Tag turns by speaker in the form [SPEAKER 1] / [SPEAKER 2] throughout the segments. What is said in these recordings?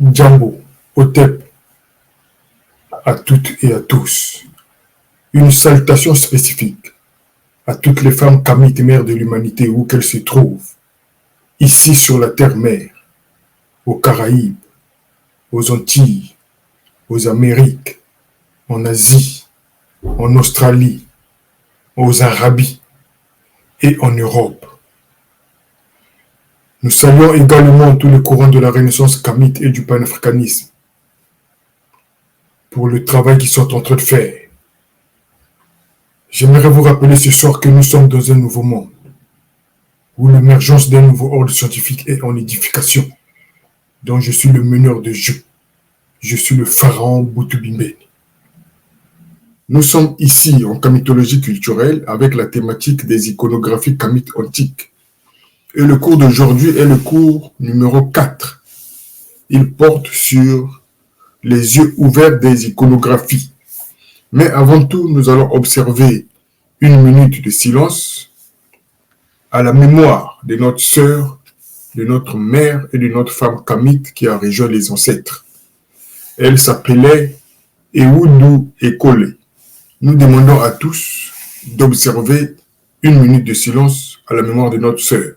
[SPEAKER 1] Djambo, Otep, à toutes et à tous. Une salutation spécifique à toutes les femmes kamites mères de l'humanité où qu'elles se trouvent, ici sur la terre-mère, aux Caraïbes, aux Antilles, aux Amériques, en Asie, en Australie, aux Arabies et en Europe. Nous saluons également tous les courants de la Renaissance kamite et du panafricanisme pour le travail qu'ils sont en train de faire. J'aimerais vous rappeler ce soir que nous sommes dans un nouveau monde, où l'émergence d'un nouveau ordre scientifique est en édification, dont je suis le meneur de jeu. Je suis le pharaon Boutoubimbé. Nous sommes ici en kamitologie culturelle avec la thématique des iconographies kamites antiques. Et le cours d'aujourd'hui est le cours numéro 4. Il porte sur les yeux ouverts des iconographies. Mais avant tout, nous allons observer une minute de silence à la mémoire de notre sœur, de notre mère et de notre femme kamite qui a rejoint les ancêtres. Elle s'appelait Ewoudou Ekole. Nous demandons à tous d'observer une minute de silence à la mémoire de notre sœur.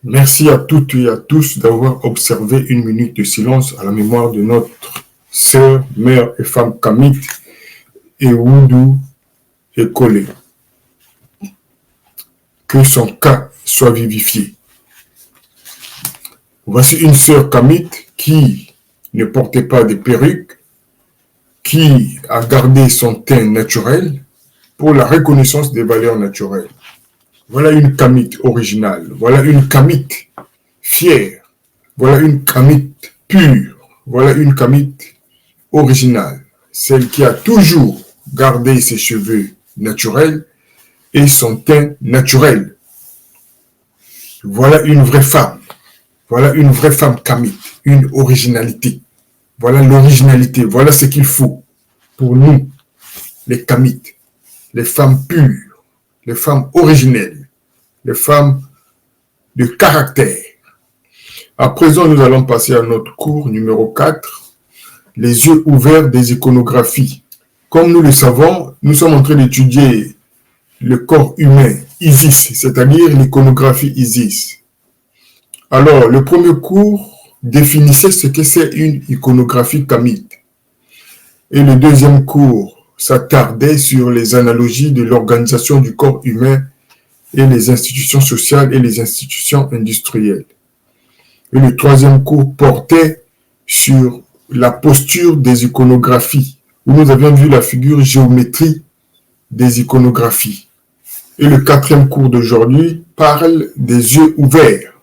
[SPEAKER 1] Merci à toutes et à tous d'avoir observé une minute de silence à la mémoire de notre sœur, mère et femme kamite, Ewoudou Ekole. Que son cas soit vivifié. Voici une sœur kamite qui ne portait pas de perruque, qui a gardé son teint naturel pour la reconnaissance des valeurs naturelles. Voilà une kamite originale, voilà une kamite fière, voilà une kamite pure, voilà une kamite originale, celle qui a toujours gardé ses cheveux naturels et son teint naturel. Voilà une vraie femme kamite, une originalité. Voilà l'originalité, voilà ce qu'il faut pour nous, les kamites, les femmes pures, les femmes originelles, les femmes de caractère. À présent, nous allons passer à notre cours numéro 4, les yeux ouverts des iconographies. Comme nous le savons, nous sommes en train d'étudier le corps humain, Isis, c'est-à-dire l'iconographie Isis. Alors, le premier cours définissait ce que c'est une iconographie kamite. Et le deuxième cours s'attardait sur les analogies de l'organisation du corps humain et les institutions sociales et les institutions industrielles. Et le troisième cours portait sur la posture des iconographies, où nous avions vu la figure géométrie des iconographies. Et le quatrième cours d'aujourd'hui parle des yeux ouverts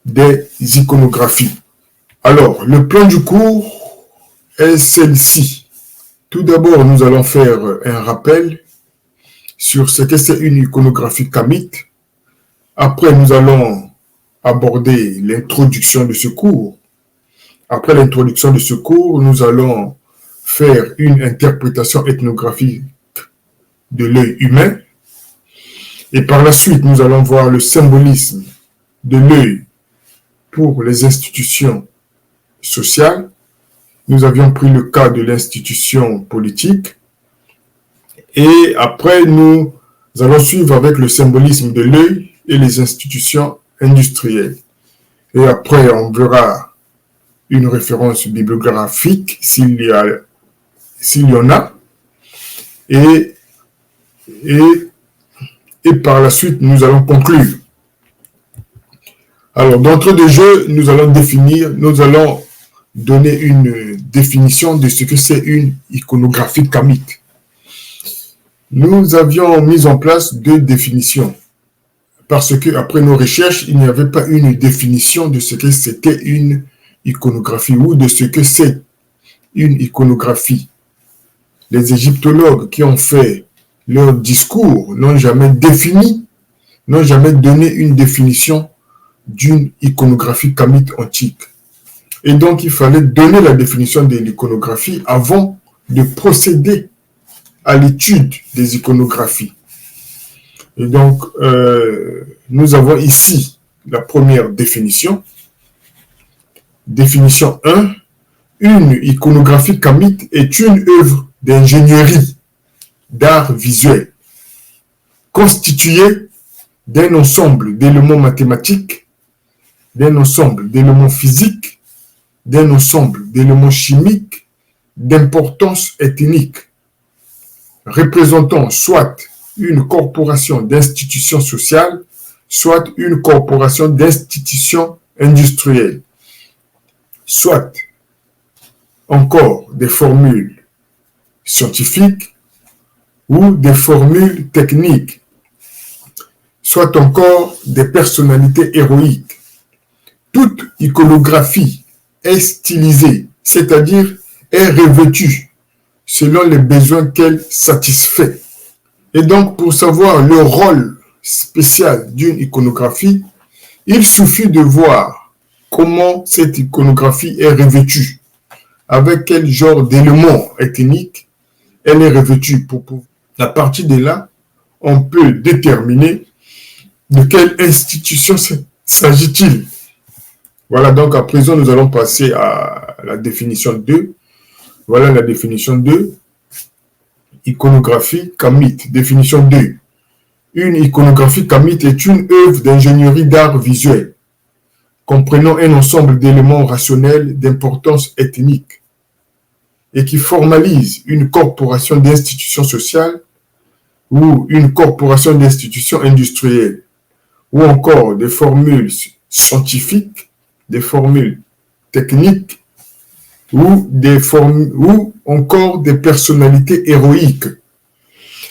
[SPEAKER 1] des iconographies. Alors, le plan du cours est celle-ci. Tout d'abord, nous allons faire un rappel sur ce que c'est une iconographie kamite. Après, nous allons aborder l'introduction de ce cours. Après l'introduction de ce cours, nous allons faire une interprétation ethnographique de l'œil humain. Et par la suite, nous allons voir le symbolisme de l'œil pour les institutions sociales. Nous avions pris le cas de l'institution politique. Et après, nous allons suivre avec le symbolisme de l'œil et les institutions industrielles. Et après, on verra une référence bibliographique s'il y en a. Et par la suite, nous allons conclure. Alors, d'entrée de jeu, nous allons donner une définition de ce que c'est une iconographie kamite. Nous avions mis en place 2 définitions parce que après nos recherches, il n'y avait pas une définition de ce que c'était une iconographie ou de ce que c'est une iconographie. Les égyptologues qui ont fait leur discours n'ont jamais donné une définition d'une iconographie kamite antique. Et donc, il fallait donner la définition de l'iconographie avant de procéder à l'étude des iconographies. Et donc, nous avons ici la première définition. Définition 1. Une iconographie kamite est une œuvre d'ingénierie, d'art visuel, constituée d'un ensemble d'éléments mathématiques, d'un ensemble d'éléments physiques, d'un ensemble d'éléments chimiques d'importance ethnique, représentant soit une corporation d'institutions sociales, soit une corporation d'institutions industrielles, soit encore des formules scientifiques ou des formules techniques, soit encore des personnalités héroïques. Toute iconographie est stylisée, c'est-à-dire est revêtue selon les besoins qu'elle satisfait. Et donc, pour savoir le rôle spécial d'une iconographie, il suffit de voir comment cette iconographie est revêtue, avec quel genre d'éléments ethniques elle est revêtue. À partir de là, on peut déterminer de quelle institution s'agit-il. Voilà, donc à présent, nous allons passer à la définition 2. Voilà la définition 2. Iconographie kamite. Définition 2. Une iconographie kamite est une œuvre d'ingénierie d'art visuel, comprenant un ensemble d'éléments rationnels d'importance ethnique et qui formalise une corporation d'institutions sociales ou une corporation d'institutions industrielles, ou encore des formules scientifiques, des formules techniques, ou encore des personnalités héroïques.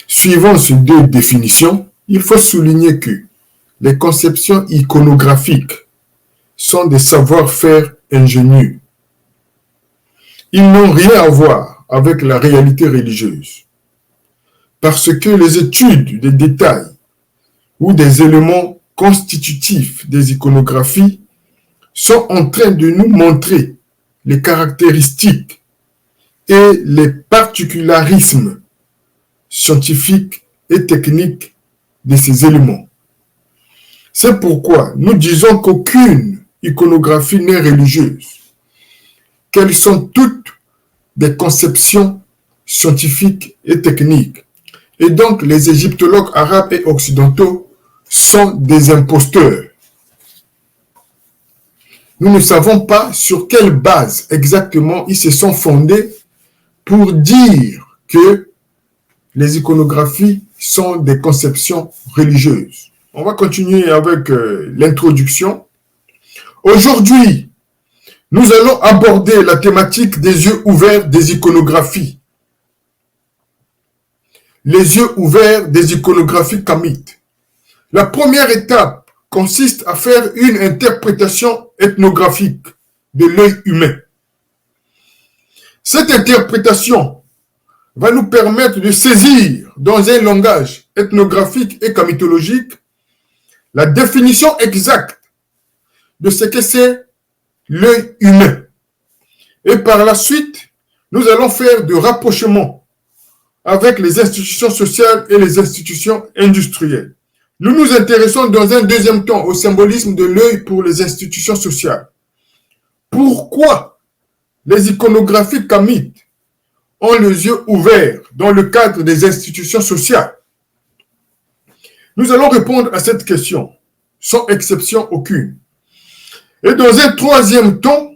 [SPEAKER 1] Suivant ces 2 définitions, il faut souligner que les conceptions iconographiques sont des savoir-faire ingénieux. Ils n'ont rien à voir avec la réalité religieuse, parce que les études des détails ou des éléments constitutifs des iconographies sont en train de nous montrer les caractéristiques et les particularismes scientifiques et techniques de ces éléments. C'est pourquoi nous disons qu'aucune iconographie n'est religieuse, qu'elles sont toutes des conceptions scientifiques et techniques. Et donc, les égyptologues arabes et occidentaux sont des imposteurs. Nous ne savons pas sur quelle base exactement ils se sont fondés pour dire que les iconographies sont des conceptions religieuses. On va continuer avec l'introduction. Aujourd'hui, nous allons aborder la thématique des yeux ouverts des iconographies. Les yeux ouverts des iconographies kamites. La première étape consiste à faire une interprétation ethnographique de l'œil humain. Cette interprétation va nous permettre de saisir dans un langage ethnographique et kamitologique la définition exacte de ce que c'est l'œil humain. Et par la suite, nous allons faire de rapprochements avec les institutions sociales et les institutions industrielles. Nous nous intéressons dans un deuxième temps au symbolisme de l'œil pour les institutions sociales. Pourquoi les iconographies kamites ont les yeux ouverts dans le cadre des institutions sociales? Nous allons répondre à cette question, sans exception aucune. Et dans un troisième temps,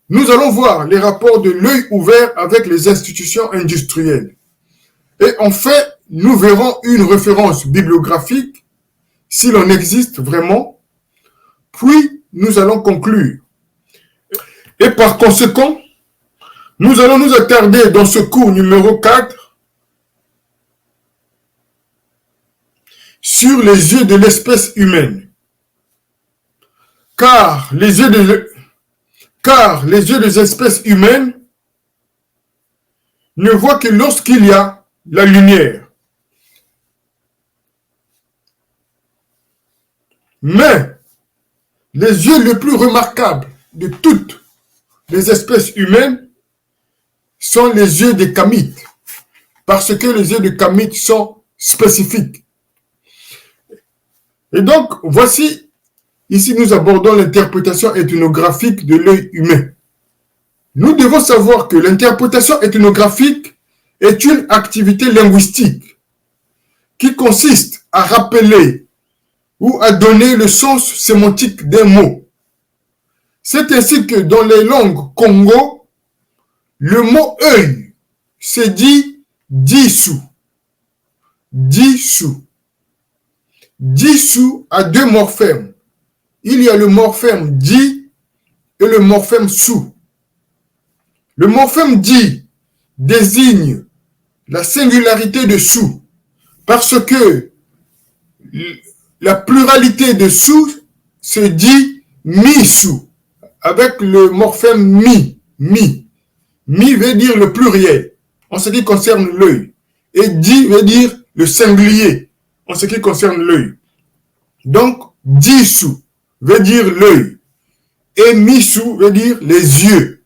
[SPEAKER 1] nous allons voir les rapports de l'œil ouvert avec les institutions industrielles. Et enfin, nous verrons une référence bibliographique, si l'on existe vraiment, puis nous allons conclure. Et par conséquent, nous allons nous attarder dans ce cours numéro 4 sur les yeux de l'espèce humaine. Car les yeux des espèces humaines ne voient que lorsqu'il y a la lumière. Mais les yeux les plus remarquables de toutes les espèces humaines sont les yeux des kamites, parce que les yeux des kamites sont spécifiques. Et donc, voici, ici nous abordons l'interprétation ethnographique de l'œil humain. Nous devons savoir que l'interprétation ethnographique est une activité linguistique qui consiste à rappeler ou à donner le sens sémantique d'un mot. C'est ainsi que dans les langues Congo, le mot œil se dit dissous. Dissous. Dissous a deux morphèmes. Il y a le morphème di et le morphème sous. Le morphème di désigne la singularité de sous parce que la pluralité de sous se dit mi-sous avec le morphème mi. Mi veut dire le pluriel en ce qui concerne l'œil et di veut dire le singulier en ce qui concerne l'œil. Donc, dissous veut dire l'œil et mi-sous veut dire les yeux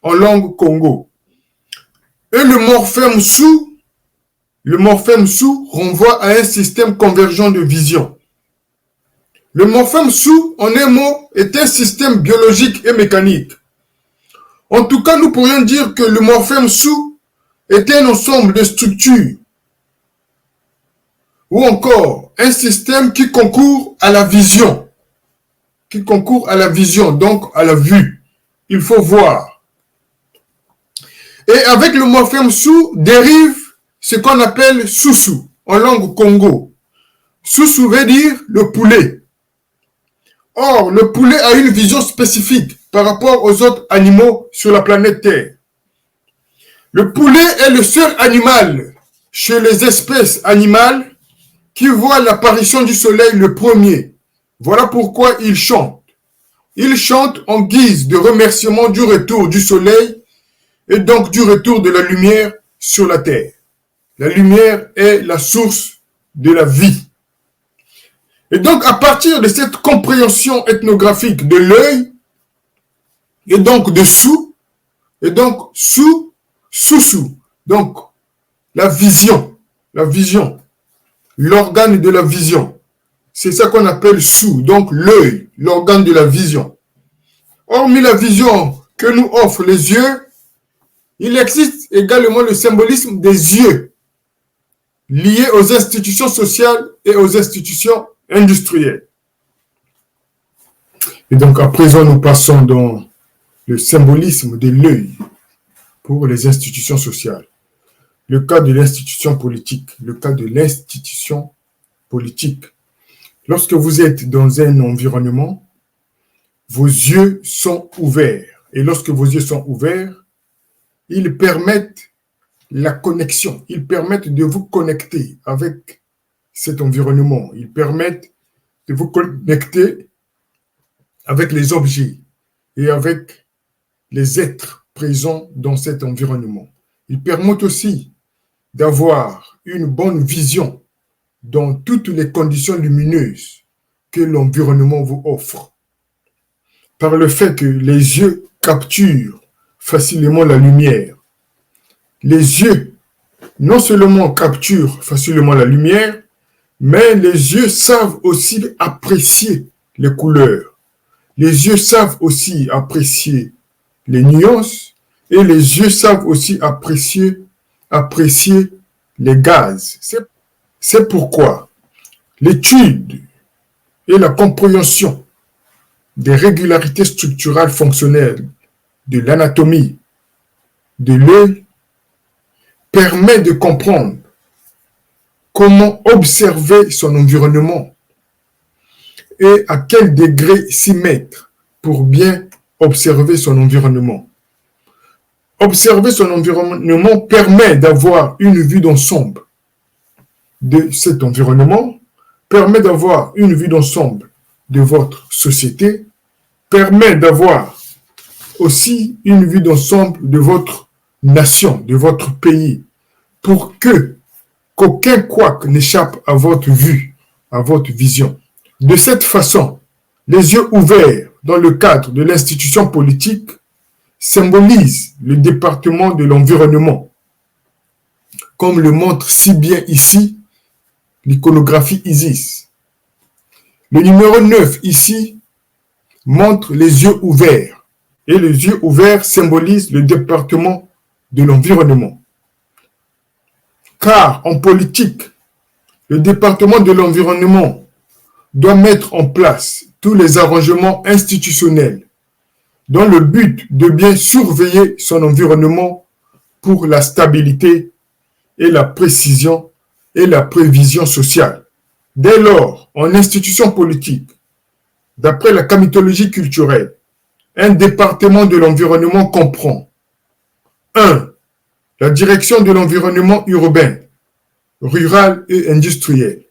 [SPEAKER 1] en langue Congo. Et le morphème sous renvoie à un système convergent de vision. Le morphème sous, en un mot, est un système biologique et mécanique. En tout cas, nous pourrions dire que le morphème sous est un ensemble de structures ou encore un système qui concourt à la vision. Donc à la vue. Il faut voir. Et avec le morphème sous dérive ce qu'on appelle soussou en langue Congo. Soussou veut dire le poulet. Or, le poulet a une vision spécifique par rapport aux autres animaux sur la planète Terre. Le poulet est le seul animal chez les espèces animales qui voit l'apparition du soleil le premier. Voilà pourquoi il chante. Il chante en guise de remerciement du retour du soleil et donc du retour de la lumière sur la terre. La lumière est la source de la vie. Et donc, à partir de cette compréhension ethnographique de l'œil, et donc de sous, et donc sous, donc la vision, l'organe de la vision. C'est ça qu'on appelle sous, donc l'œil, l'organe de la vision. Hormis la vision que nous offrent les yeux, il existe également le symbolisme des yeux, liés aux institutions sociales et aux institutions industrielles. Et donc à présent, nous passons dans le symbolisme de l'œil pour les institutions sociales. Le cas de l'institution politique, Lorsque vous êtes dans un environnement, vos yeux sont ouverts. Et lorsque vos yeux sont ouverts, ils permettent la connexion. Ils permettent de vous connecter avec cet environnement. Ils permettent de vous connecter avec les objets et avec les êtres présents dans cet environnement. Ils permettent aussi d'avoir une bonne vision dans toutes les conditions lumineuses que l'environnement vous offre. Par le fait que les yeux capturent facilement la lumière. Les yeux non seulement capturent facilement la lumière, mais les yeux savent aussi apprécier les couleurs. Les yeux savent aussi apprécier les nuances et les yeux savent aussi apprécier apprécier les gaz. C'est pourquoi l'étude et la compréhension des régularités structurales fonctionnelles de l'anatomie de l'œil permet de comprendre comment observer son environnement et à quel degré s'y mettre pour bien observer son environnement. Observer son environnement permet d'avoir une vue d'ensemble de cet environnement, permet d'avoir une vue d'ensemble de votre société, permet d'avoir aussi une vue d'ensemble de votre nation, de votre pays, pour qu'aucun couac n'échappe à votre vue, à votre vision. De cette façon, les yeux ouverts dans le cadre de l'institution politique symbolisent le département de l'environnement, comme le montre si bien ici l'iconographie Isis. Le numéro 9 ici montre les yeux ouverts, et les yeux ouverts symbolisent le département de l'environnement. Car en politique, le département de l'environnement doit mettre en place tous les arrangements institutionnels dans le but de bien surveiller son environnement pour la stabilité et la précision et la prévision sociale. Dès lors, en institution politique, d'après la camitologie culturelle, un département de l'environnement comprend 1. La direction de l'environnement urbain, rural et industriel.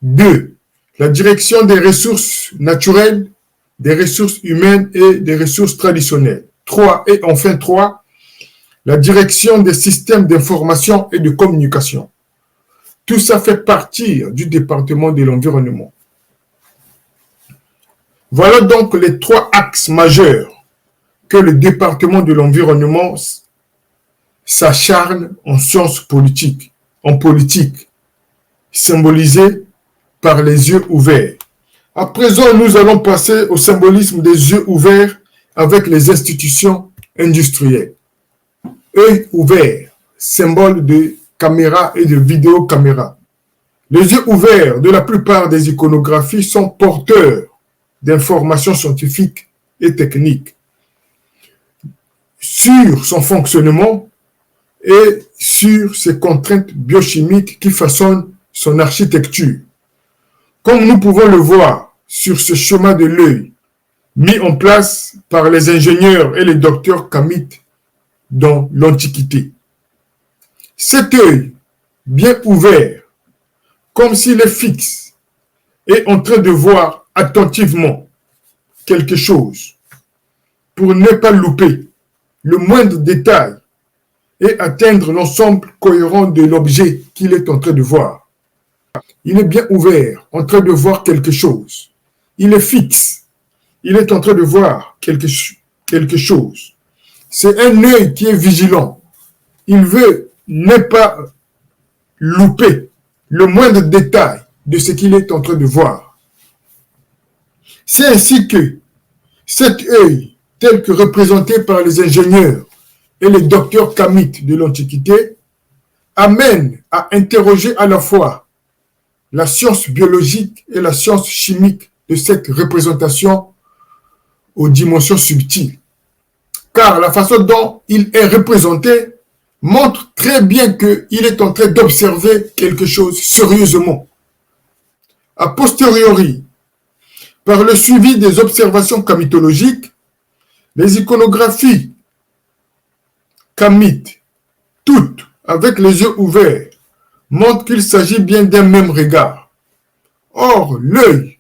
[SPEAKER 1] 2. La direction des ressources naturelles, des ressources humaines et des ressources traditionnelles. 3. Et enfin 3. La direction des systèmes d'information et de communication. Tout ça fait partie du département de l'environnement. Voilà donc les 3 axes majeurs que le département de l'environnement s'acharne en sciences politiques, en politique, symbolisés par les yeux ouverts. À présent, nous allons passer au symbolisme des yeux ouverts avec les institutions industrielles. Œil ouvert, symbole de caméra et de vidéocaméra. Les yeux ouverts de la plupart des iconographies sont porteurs d'informations scientifiques et techniques sur son fonctionnement et sur ses contraintes biochimiques qui façonnent son architecture. Comme nous pouvons le voir sur ce chemin de l'œil, mis en place par les ingénieurs et les docteurs kamites dans l'Antiquité. Cet œil, bien ouvert, comme s'il est fixe, est en train de voir attentivement quelque chose pour ne pas louper le moindre détail et atteindre l'ensemble cohérent de l'objet qu'il est en train de voir. Il est bien ouvert, en train de voir quelque chose. Il est fixe. Il est en train de voir quelque chose. C'est un œil qui est vigilant. Il veut ne pas louper le moindre détail de ce qu'il est en train de voir. C'est ainsi que cet œil, tel que représenté par les ingénieurs et les docteurs kamites de l'Antiquité, amène à interroger à la fois la science biologique et la science chimique de cette représentation aux dimensions subtiles. Car la façon dont il est représenté montre très bien qu'il est en train d'observer quelque chose sérieusement. A posteriori, par le suivi des observations kamitologiques, les iconographies kamites, toutes avec les yeux ouverts, montrent qu'il s'agit bien d'un même regard. Or, l'œil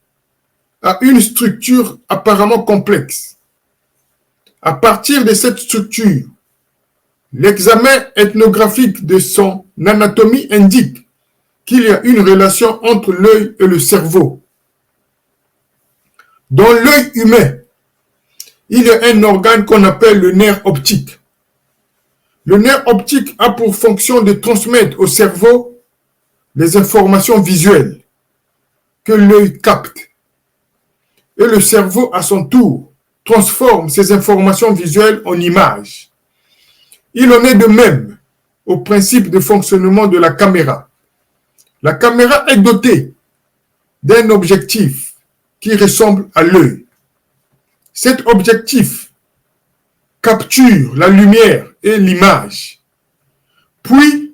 [SPEAKER 1] a une structure apparemment complexe. À partir de cette structure, l'examen ethnographique de son anatomie indique qu'il y a une relation entre l'œil et le cerveau. Dans l'œil humain, il y a un organe qu'on appelle le nerf optique. Le nerf optique a pour fonction de transmettre au cerveau les informations visuelles que l'œil capte. Et le cerveau, à son tour, transforme ces informations visuelles en images. Il en est de même au principe de fonctionnement de la caméra. La caméra est dotée d'un objectif qui ressemble à l'œil. Cet objectif capture la lumière et l'image. Puis,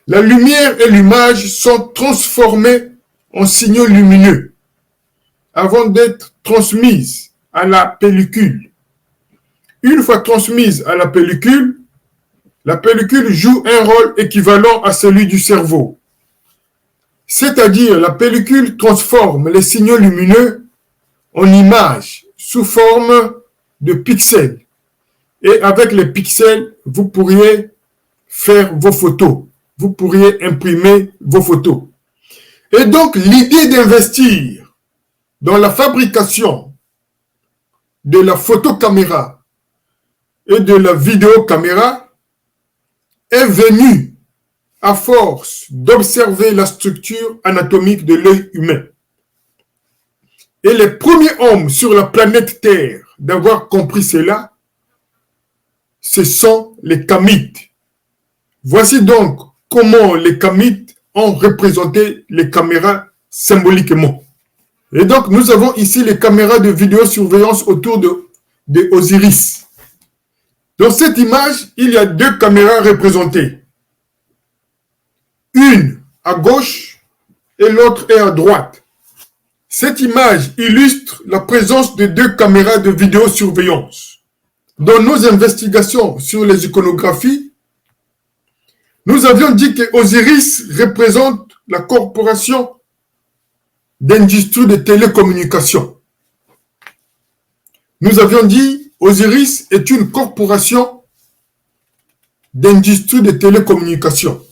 [SPEAKER 1] la lumière et l'image sont transformées en signaux lumineux avant d'être transmises à la pellicule. Une fois transmise à la pellicule joue un rôle équivalent à celui du cerveau. C'est-à-dire, la pellicule transforme les signaux lumineux en images sous forme de pixels. Et avec les pixels, vous pourriez faire vos photos. Vous pourriez imprimer vos photos. Et donc, l'idée d'investir dans la fabrication de la photocaméra et de la vidéocaméra est venue à force d'observer la structure anatomique de l'œil humain. Et les premiers hommes sur la planète Terre d'avoir compris cela, ce sont les Kamites. Voici donc comment les Kamites ont représenté les caméras symboliquement. Et donc, nous avons ici les caméras de vidéosurveillance autour de Osiris. Dans cette image, il y a deux caméras représentées. Une à gauche et l'autre est à droite. Cette image illustre la présence de deux caméras de vidéosurveillance. Dans nos investigations sur les iconographies, nous avions dit que Osiris représente la corporation d'industrie de télécommunications. Nous avions dit Osiris est une corporation d'industrie de télécommunications.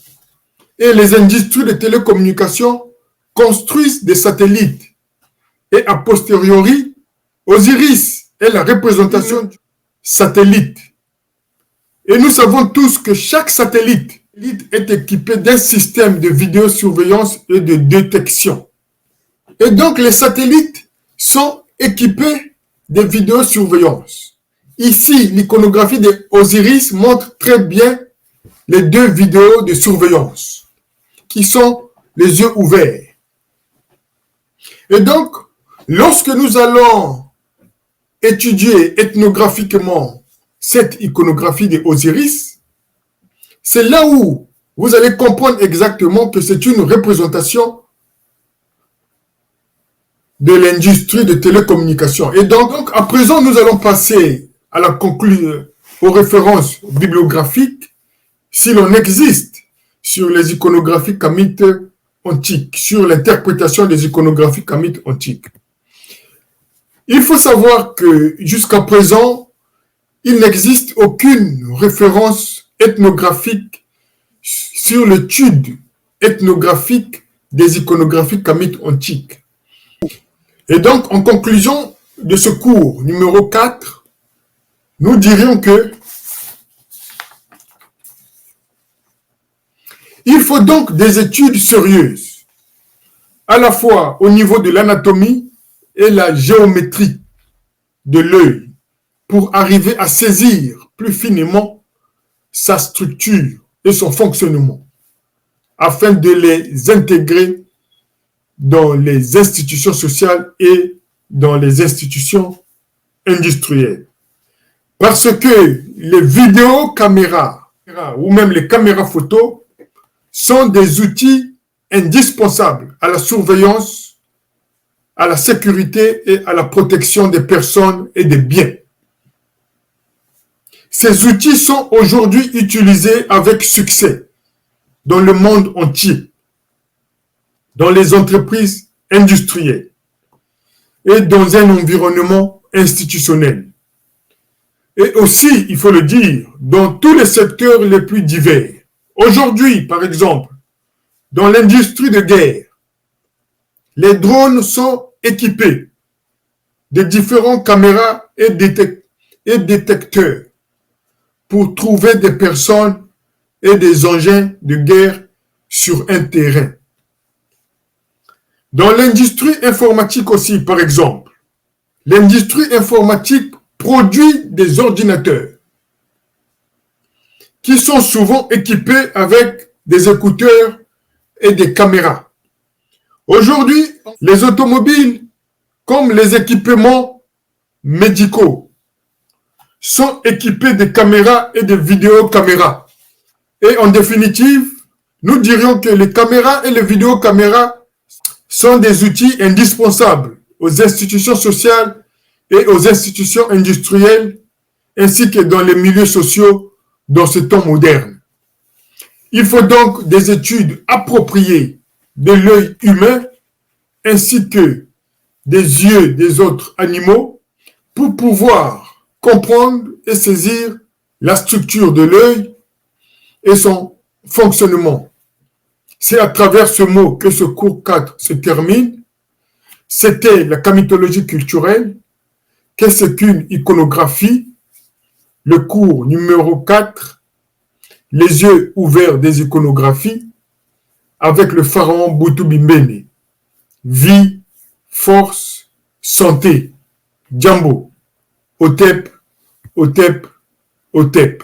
[SPEAKER 1] Et les industries de télécommunications construisent des satellites. Et a posteriori, Osiris est la représentation du satellite. Et nous savons tous que chaque satellite est équipé d'un système de vidéosurveillance et de détection. Et donc, les satellites sont équipés de vidéosurveillance. Ici, l'iconographie de Osiris montre très bien les deux vidéos de surveillance qui sont les yeux ouverts. Et donc, lorsque nous allons étudier ethnographiquement cette iconographie de Osiris, c'est là où vous allez comprendre exactement que c'est une représentation de l'industrie de télécommunications. Et donc, à présent, nous allons passer à la conclusion, aux références bibliographiques, si l'on existe, sur les iconographies kamites antiques, sur l'interprétation des iconographies kamites antiques. Il faut savoir que jusqu'à présent, il n'existe aucune référence ethnographique sur l'étude ethnographique des iconographies kamites antiques. Et donc, en conclusion de ce cours numéro 4, nous dirions que il faut donc des études sérieuses, à la fois au niveau de l'anatomie et la géométrie de l'œil, pour arriver à saisir plus finement sa structure et son fonctionnement, afin de les intégrer dans les institutions sociales et dans les institutions industrielles. Parce que les vidéocaméras ou même les caméras photos sont des outils indispensables à la surveillance, à la sécurité et à la protection des personnes et des biens. Ces outils sont aujourd'hui utilisés avec succès dans le monde entier, dans les entreprises industrielles et dans un environnement institutionnel. Et aussi, il faut le dire, dans tous les secteurs les plus divers. Aujourd'hui, par exemple, dans l'industrie de guerre, les drones sont équipés de différentes caméras et détecteurs pour trouver des personnes et des engins de guerre sur un terrain. Dans l'industrie informatique aussi, par exemple, l'industrie informatique produit des ordinateurs qui sont souvent équipés avec des écouteurs et des caméras. Aujourd'hui, les automobiles, comme les équipements médicaux, sont équipés de caméras et de vidéocaméras. Et en définitive, nous dirions que les caméras et les vidéocaméras sont des outils indispensables aux institutions sociales et aux institutions industrielles, ainsi que dans les milieux sociaux dans ce temps moderne. Il faut donc des études appropriées de l'œil humain ainsi que des yeux des autres animaux pour pouvoir comprendre et saisir la structure de l'œil et son fonctionnement. C'est à travers ce mot que ce cours 4 se termine. C'était la camitologie culturelle. Qu'est-ce qu'une iconographie? Le cours numéro 4, les yeux ouverts des iconographies, avec le pharaon Boutou Bimbene. Vie, force, santé. Djambo. Otep, Otep, Otep.